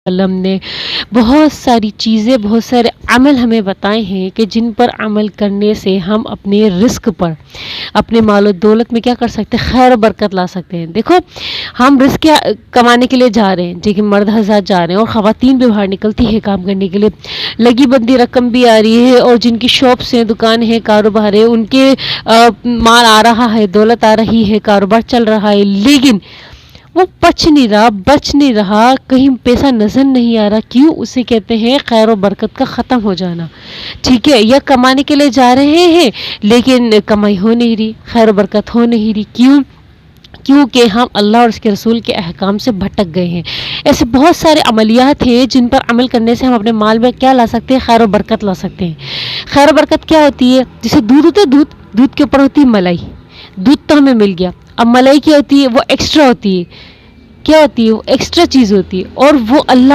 وسلم نے بہت ساری چیزیں، بہت سارے عمل ہمیں بتائے ہیں کہ جن پر عمل کرنے سے ہم اپنے رزق پر، اپنے مال و دولت میں کیا کر سکتے ہیں، خیر و برکت لا سکتے ہیں۔ دیکھو ہم رزق کمانے کے لیے جا رہے ہیں، لیکن مرد حضرات جا رہے ہیں اور خواتین بھی باہر نکلتی ہے کام کرنے کے لیے، لگی بندی رقم بھی آ رہی ہے، اور جن کی شاپس ہیں، دکان ہے، کاروبار ہے، ان کے مال آ رہا ہے، دولت آ رہی ہے، کاروبار چل رہا ہے، لیکن وہ بچ نہیں رہا، کہیں پیسہ نظر نہیں آ رہا۔ کیوں؟ اسے کہتے ہیں خیر و برکت کا ختم ہو جانا۔ ٹھیک ہے، یا کمانے کے لیے جا رہے ہیں لیکن کمائی ہو نہیں رہی، خیر و برکت ہو نہیں رہی۔ کیونکہ ہم اللہ اور اس کے رسول کے احکام سے بھٹک گئے ہیں۔ ایسے بہت سارے عملیات ہیں جن پر عمل کرنے سے ہم اپنے مال میں کیا لا سکتے ہیں، خیر و برکت لا سکتے ہیں۔ خیر و برکت کیا ہوتی ہے؟ جیسے دودھ ہوتا ہے، دودھ کے اوپر ہوتی ہے ملائی، دودھ تو ہمیں مل گیا، اب ملائی کیا ہوتی ہے؟ وہ ایکسٹرا ہوتی ہے۔ کیا ہوتی ہے؟ وہ ایکسٹرا چیز ہوتی ہے، اور وہ اللہ